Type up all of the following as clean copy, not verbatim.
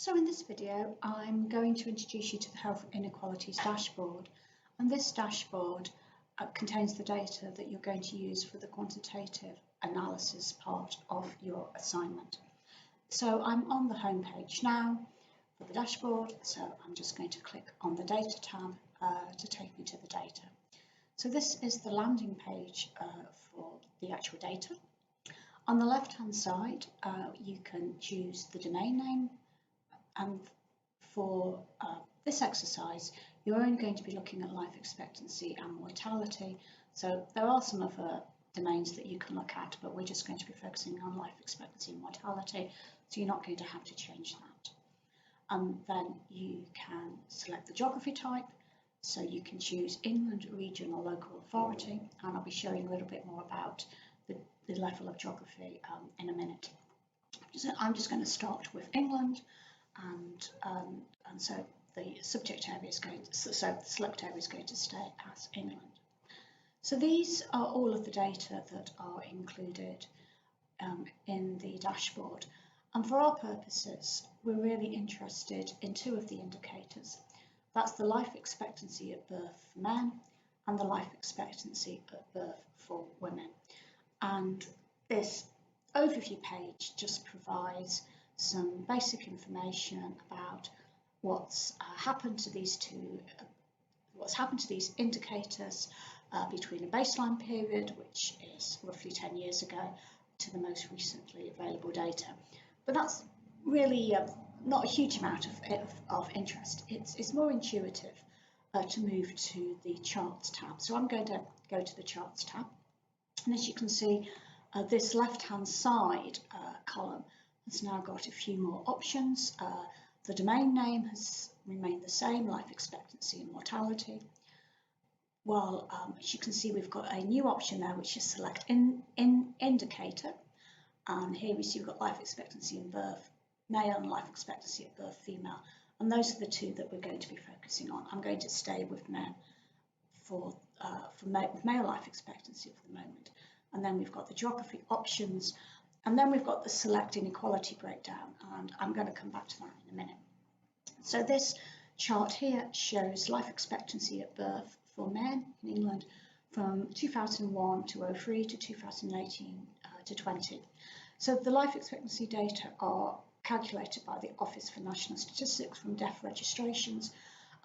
So in this video, I'm going to introduce you to the Health Inequalities dashboard, and this dashboard contains the data that you're going to use for the quantitative analysis part of your assignment. So I'm on the home page now for the dashboard, so I'm just going to click on the data tab to take me to the data. So this is the landing page for the actual data. On the left hand side, you can choose the domain name, and for this exercise you're only going to be looking at life expectancy and mortality. So there are some other domains that you can look at, but we're just going to be focusing on life expectancy and mortality, so you're not going to have to change that. And then you can select the geography type, so you can choose inland, region or local authority, and I'll be showing a little bit more about the level of geography in a minute. So I'm just going to start with England, and so the subject area is going to, so the select area is going to stay as England. So these are all of the data that are included in the dashboard, and for our purposes we're really interested in two of the indicators. That's the life expectancy at birth for men and the life expectancy at birth for women. And this overview page just provides some basic information about what's happened to these indicators between a baseline period, which is roughly 10 years ago, to the most recently available data. But that's really not a huge amount of interest. It's more intuitive to move to the charts tab. So I'm going to go to the charts tab, and as you can see, this left hand side column has now got a few more options. The domain name has remained the same, life expectancy and mortality. While as you can see, we've got a new option there, which is select indicator. And here we see we've got life expectancy in birth male and life expectancy at birth female. And those are the two that we're going to be focusing on. I'm going to stay with men for male life expectancy for the moment. And then we've got the geography options. And then we've got the select inequality breakdown, and I'm going to come back to that in a minute. So this chart here shows life expectancy at birth for men in England from 2001 to 03 to 2018 to 20. So the life expectancy data are calculated by the Office for National Statistics from death registrations,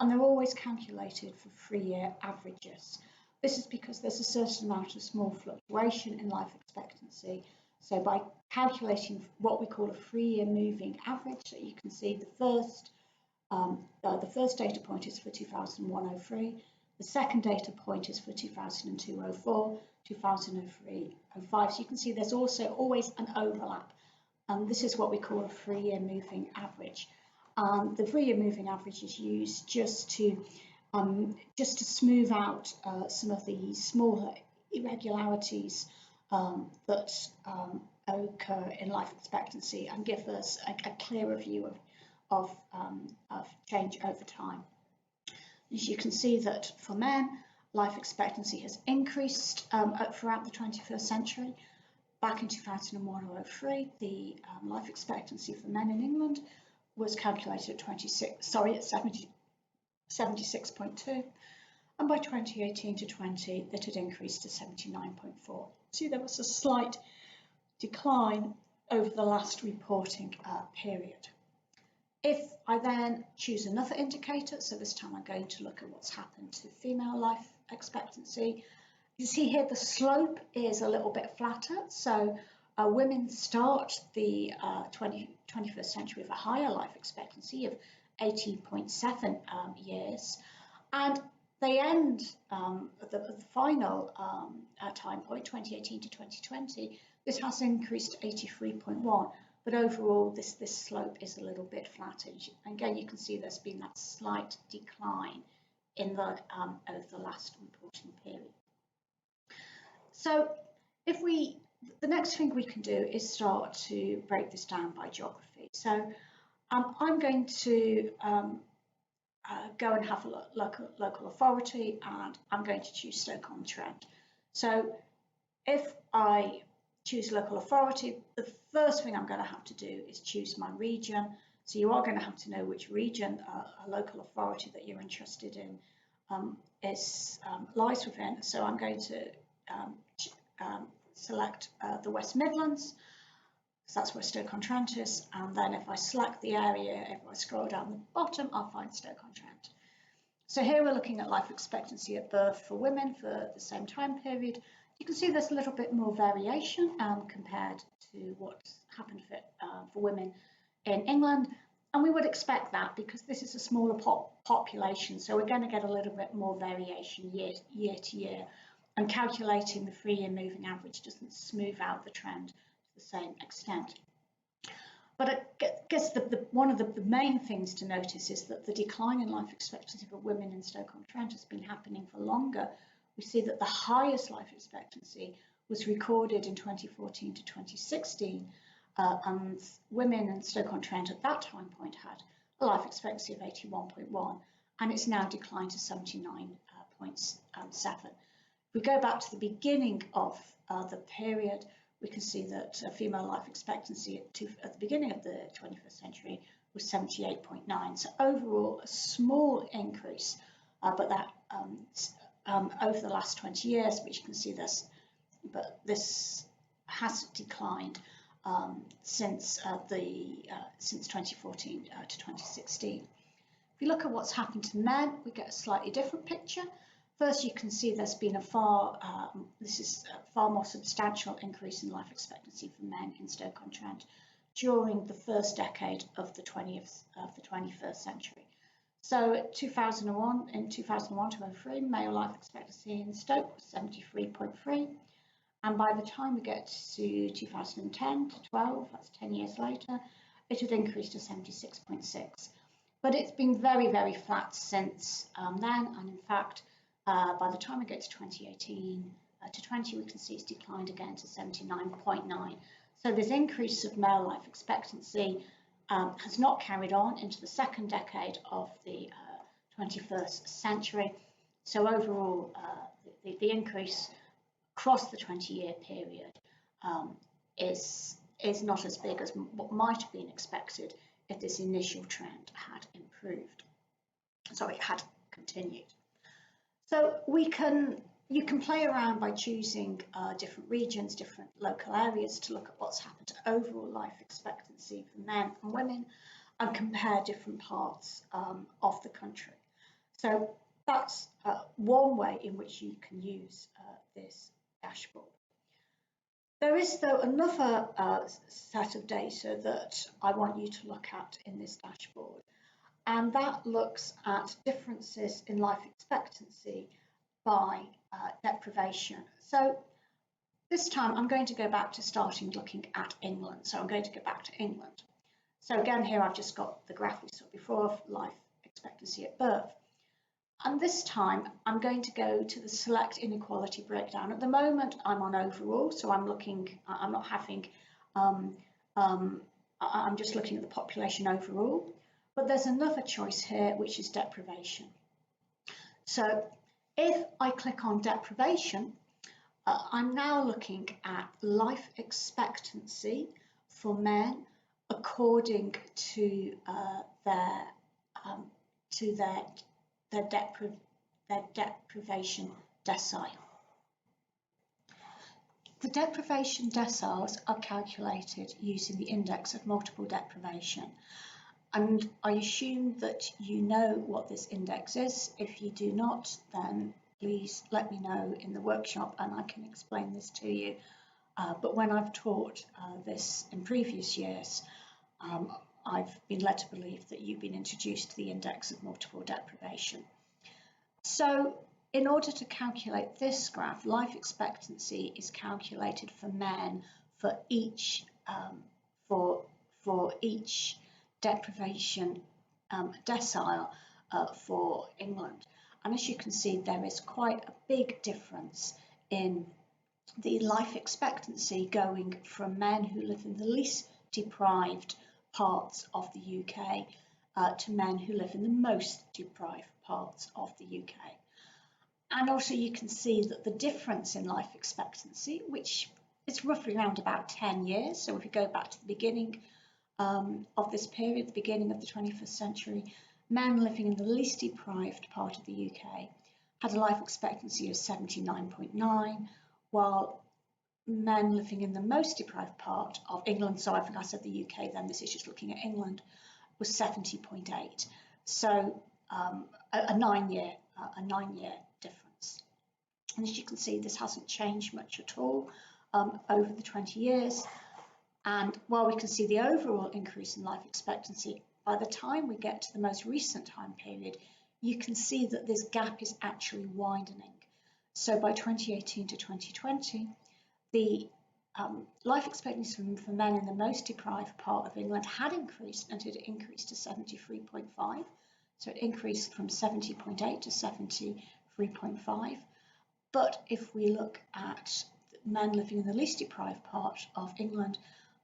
and they're always calculated for 3-year averages. This is because there's a certain amount of small fluctuation in life expectancy. So by calculating what we call a 3-year moving average, so you can see the first data point is for 2001-03, the second data point is for 2002-04, 2003-05. So you can see there's also always an overlap, and this is what we call a 3-year moving average. The 3-year moving average is used just to smooth out some of the smaller irregularities that occur in life expectancy and give us a clearer view of change over time. As you can see that for men, life expectancy has increased throughout the 21st century. Back in 2001 or 03, the life expectancy for men in England was calculated at 76.2. And by 2018 to 20, that had increased to 79.4. See, there was a slight decline over the last reporting period. If I then choose another indicator, so this time I'm going to look at what's happened to female life expectancy. You see here the slope is a little bit flatter, so women start the 21st century with a higher life expectancy of 18.7 years, and they end the final time point, 2018 to 2020, this has increased to 83.1, but overall this slope is a little bit flatter. And again, you can see there's been that slight decline in over the last reporting period. So the next thing we can do is start to break this down by geography. So I'm going to go and have a local authority, and I'm going to choose Stoke-on-Trent. So if I choose local authority, the first thing I'm going to have to do is choose my region. So you are going to have to know which region a local authority that you're interested in lies within. So I'm going to select the West Midlands, because that's where Stoke-on-Trent is, and then if I select the area, if I scroll down the bottom, I'll find Stoke-on-Trent. So here we're looking at life expectancy at birth for women for the same time period. You can see there's a little bit more variation compared to what's happened for women in England, and we would expect that because this is a smaller population, so we're going to get a little bit more variation year to year, and calculating the 3-year moving average doesn't smooth out the trend to the same extent. But I guess one of the main things to notice is that the decline in life expectancy for women in Stoke-on-Trent has been happening for longer. We see that the highest life expectancy was recorded in 2014 to 2016, and women in Stoke-on-Trent at that time point had a life expectancy of 81.1, and it's now declined to 79.7. If we go back to the beginning of the period, we can see that female life expectancy at the beginning of the 21st century was 78.9. So overall, a small increase, but that over the last 20 years, which you can see this has declined since 2014 to 2016. If you look at what's happened to men, we get a slightly different picture. First, you can see there's been a far more substantial increase in life expectancy for men in Stoke-on-Trent during the first decade of the 21st century. So in 2001 to 2003, male life expectancy in Stoke was 73.3, and by the time we get to 2010 to 12, that's 10 years later, it had increased to 76.6. But it's been very, very flat since then, and in fact, by the time we get to 2018 to 20, we can see it's declined again to 79.9. So this increase of male life expectancy has not carried on into the second decade of the 21st century. So overall, the increase across the 20-year period is not as big as what might have been expected if this initial trend had had continued. So you can play around by choosing different regions, different local areas to look at what's happened to overall life expectancy for men and women and compare different parts of the country. So that's one way in which you can use this dashboard. There is, though, another set of data that I want you to look at in this dashboard, and that looks at differences in life expectancy by deprivation. So this time I'm going to go back to starting looking at England. So I'm going to go back to England. So again, here I've just got the graph we saw before of life expectancy at birth. And this time I'm going to go to the select inequality breakdown. At the moment I'm on overall, so I'm just looking at the population overall. But there's another choice here, which is deprivation. So if I click on deprivation, I'm now looking at life expectancy for men according to their deprivation decile. The deprivation deciles are calculated using the index of multiple deprivation. And I assume that you know what this index is. If you do not, then please let me know in the workshop and I can explain this to you. But when I've taught this in previous years, I've been led to believe that you've been introduced to the index of multiple deprivation. So in order to calculate this graph, life expectancy is calculated for men for each deprivation decile for England. And as you can see, there is quite a big difference in the life expectancy going from men who live in the least deprived parts of the UK to men who live in the most deprived parts of the UK. And also you can see that the difference in life expectancy, which is roughly around about 10 years, so if you go back to the beginning of this period, the beginning of the 21st century, men living in the least deprived part of the UK had a life expectancy of 79.9, while men living in the most deprived part of England, so I think I said the UK then, this is just looking at England, was 70.8. So a 9-year difference. And as you can see, this hasn't changed much at all over the 20 years. And while we can see the overall increase in life expectancy, by the time we get to the most recent time period, you can see that this gap is actually widening. So by 2018 to 2020, the life expectancy for men in the most deprived part of England had increased, and it increased to 73.5. So it increased from 70.8 to 73.5. But if we look at men living in the least deprived part of England,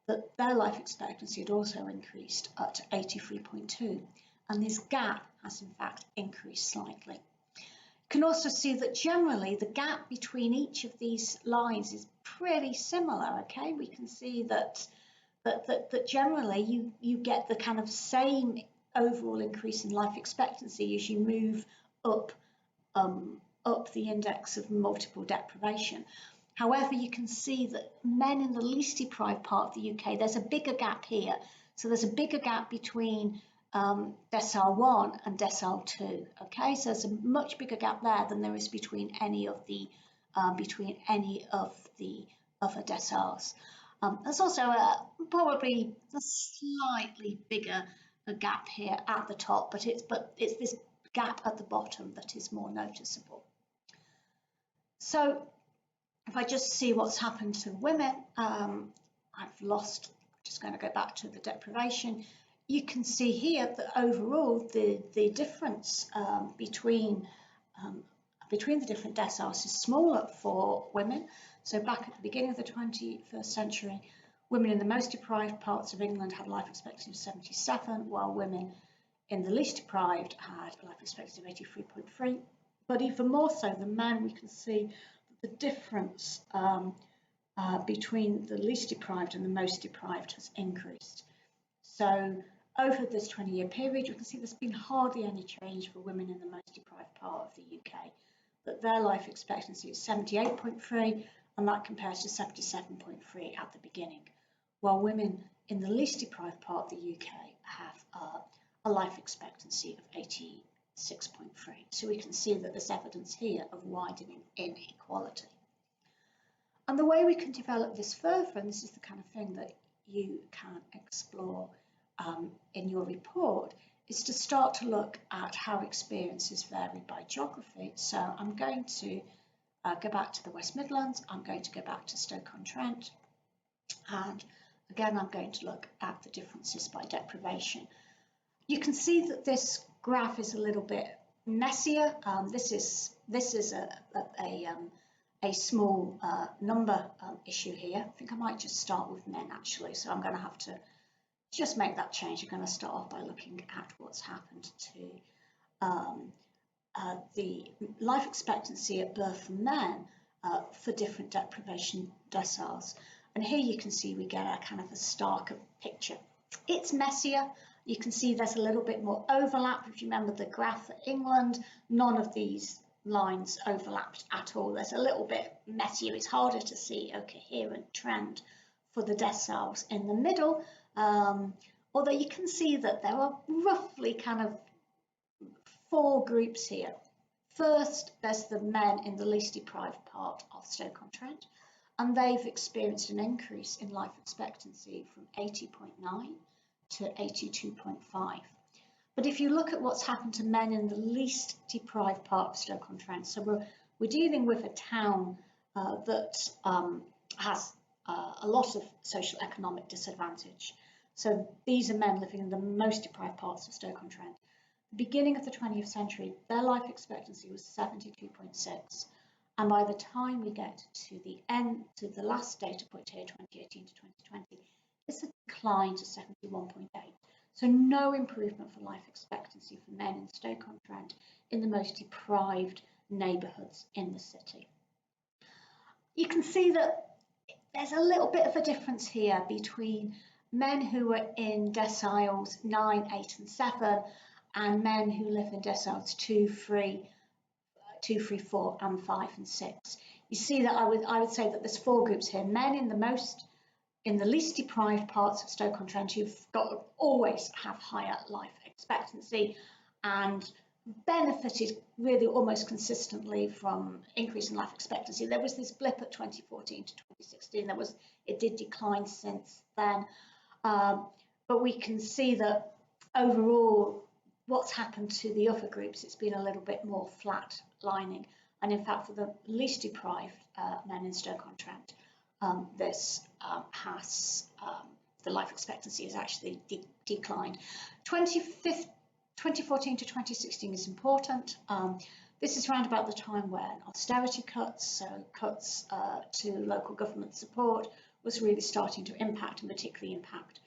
that their life expectancy had also increased up to 83.2. And this gap has in fact increased slightly. You can also see that generally the gap between each of these lines is pretty similar, okay? We can see that generally you get the kind of same overall increase in life expectancy as you move up the index of multiple deprivation. However, you can see that men in the least deprived part of the UK, there's a bigger gap here. So there's a bigger gap between decile 1 and decile 2. Okay, so there's a much bigger gap there than there is between any of the other deciles. There's also probably a slightly bigger gap here at the top, but it's this gap at the bottom that is more noticeable. So if I just see what's happened to women, just going to go back to the deprivation. You can see here that overall the difference between the different deciles is smaller for women. So back at the beginning of the 21st century, women in the most deprived parts of England had a life expectancy of 77, while women in the least deprived had a life expectancy of 83.3. But even more so than men, we can see the difference between the least deprived and the most deprived has increased. So over this 20-year period, you can see there's been hardly any change for women in the most deprived part of the UK, but their life expectancy is 78.3, and that compares to 77.3 at the beginning, while women in the least deprived part of the UK have a life expectancy of 86.3. So we can see that there's evidence here of widening inequality. And the way we can develop this further, and this is the kind of thing that you can explore in your report, is to start to look at how experiences vary by geography. So I'm going to go back to the West Midlands, I'm going to go back to Stoke-on-Trent, and again I'm going to look at the differences by deprivation. You can see that this graph is a little bit messier. This is a small number issue here. I think I might just start with men actually, so I'm going to have to just make that change. I'm going to start off by looking at what's happened to the life expectancy at birth for men for different deprivation deciles. And here you can see we get a kind of a starker picture. It's messier. You can see there's a little bit more overlap. If you remember the graph for England, none of these lines overlapped at all. There's a little bit messier. It's harder to see a coherent trend for the deciles in the middle, although you can see that there are roughly kind of 4 groups here. First, there's the men in the least deprived part of Stoke-on-Trent, and they've experienced an increase in life expectancy from 80.9 to 82.5. But if you look at what's happened to men in the least deprived part of Stoke-on-Trent, so we're dealing with a town that has a lot of social economic disadvantage. So these are men living in the most deprived parts of Stoke-on-Trent. The beginning of the 20th century, their life expectancy was 72.6. And by the time we get to the end, to the last data point here, 2018 to 2020, it's a decline to 71.8. So no improvement for life expectancy for men in Stoke-on-Trent in the most deprived neighbourhoods in the city. You can see that there's a little bit of a difference here between men who were in deciles 9, 8 and 7, and men who live in deciles 2, 3, 2, 3, 4 and 5 and 6. You see that I would say that there's 4 groups here. Men in the least deprived parts of Stoke-on-Trent, you've got to always have higher life expectancy and benefited really almost consistently from increase in life expectancy. There was this blip at 2014 to 2016. It did decline since then, but we can see that overall what's happened to the other groups, it's been a little bit more flat lining. And in fact, for the least deprived men in Stoke-on-Trent, the life expectancy has actually declined. 2014 to 2016 is important. This is around about the time when austerity cuts, so cuts to local government support, was really starting to impact, and particularly impact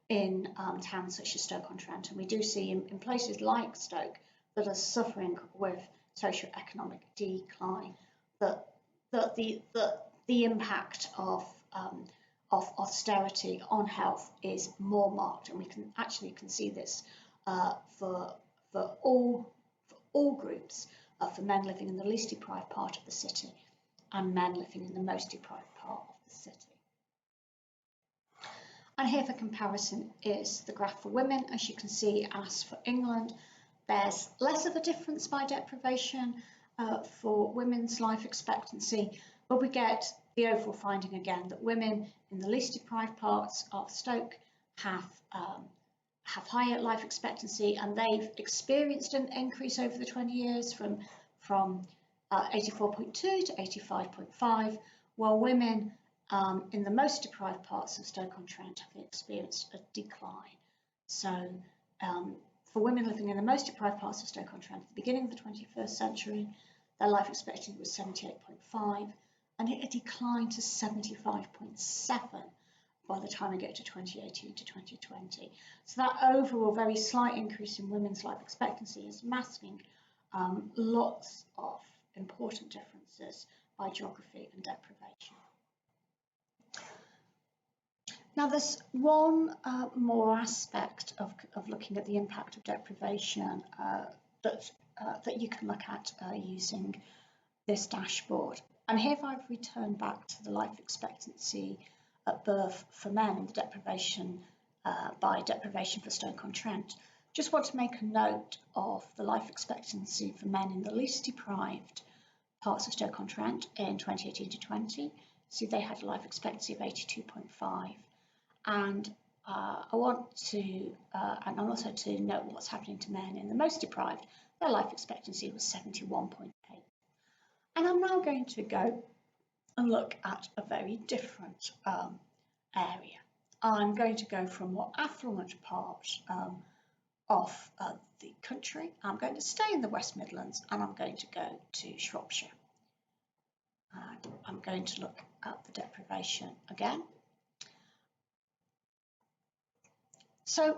in towns such as Stoke-on-Trent. And we do see in places like Stoke that are suffering with socio-economic decline, that the impact of austerity on health is more marked, and we can see this for all groups, for men living in the least deprived part of the city and men living in the most deprived part of the city. And here for comparison is the graph for women. As you can see, as for England, there's less of a difference by deprivation for women's life expectancy, but we get the overall finding again that women in the least deprived parts of Stoke have higher life expectancy, and they've experienced an increase over the 20 years from 84.2 to 85.5, while women in the most deprived parts of Stoke-on-Trent have experienced a decline. So for women living in the most deprived parts of Stoke-on-Trent at the beginning of the 21st century, their life expectancy was 78.5, and it declined to 75.7 by the time we get to 2018 to 2020. So that overall very slight increase in women's life expectancy is masking lots of important differences by geography and deprivation. Now there's one more aspect of looking at the impact of deprivation that you can look at using this dashboard. And here I've returned back to the life expectancy at birth for men in the deprivation by deprivation for Stoke-on-Trent. Just want to make a note of the life expectancy for men in the least deprived parts of Stoke-on-Trent in 2018 to 20. See, they had a life expectancy of 82.5. And I want to, and also to note what's happening to men in the most deprived. Their life expectancy was 71.8. And I'm now going to go and look at a very different area. I'm going to go from more affluent part of the country. I'm going to stay in the West Midlands, and I'm going to go to Shropshire. And I'm going to look at the deprivation again. So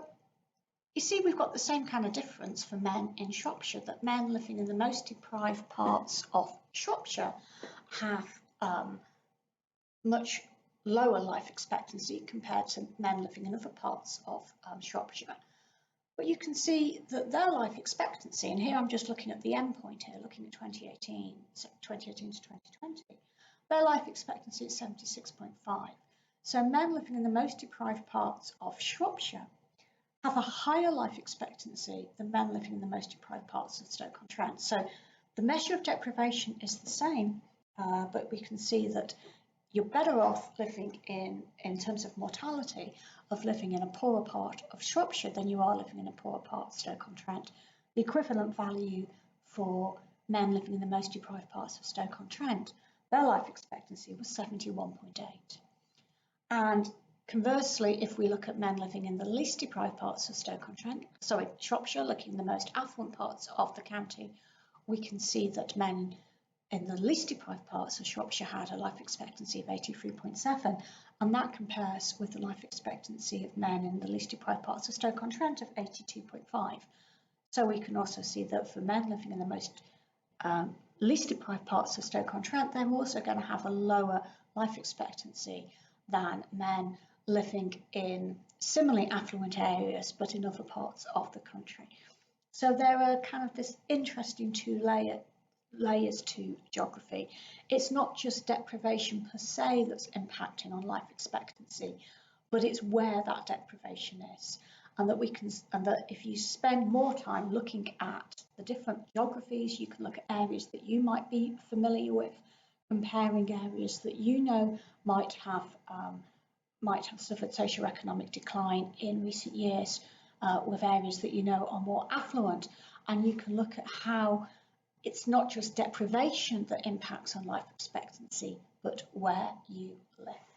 you see, we've got the same kind of difference for men in Shropshire, that men living in the most deprived parts of Shropshire have much lower life expectancy compared to men living in other parts of Shropshire. But you can see that their life expectancy, and here I'm just looking at the end point here, looking at 2018 to 2020, their life expectancy is 76.5. So men living in the most deprived parts of Shropshire have a higher life expectancy than men living in the most deprived parts of Stoke-on-Trent. So the measure of deprivation is the same, but we can see that you're better off living in terms of mortality, of living in a poorer part of Shropshire than you are living in a poorer part of Stoke-on-Trent. The equivalent value for men living in the most deprived parts of Stoke-on-Trent, their life expectancy was 71.8. And conversely, if we look at men living in the least deprived parts of Shropshire, looking in the most affluent parts of the county, we can see that men in the least deprived parts of Shropshire had a life expectancy of 83.7, and that compares with the life expectancy of men in the least deprived parts of Stoke-on-Trent of 82.5. So we can also see that for men living in the most least deprived parts of Stoke-on-Trent, they're also going to have a lower life expectancy than men living in similarly affluent areas, but in other parts of the country. So there are kind of this interesting layers to geography. It's not just deprivation per se that's impacting on life expectancy, but it's where that deprivation is. And that if you spend more time looking at the different geographies, you can look at areas that you might be familiar with, comparing areas that you know might have suffered socioeconomic decline in recent years with areas that you know are more affluent, and you can look at how it's not just deprivation that impacts on life expectancy, but where you live.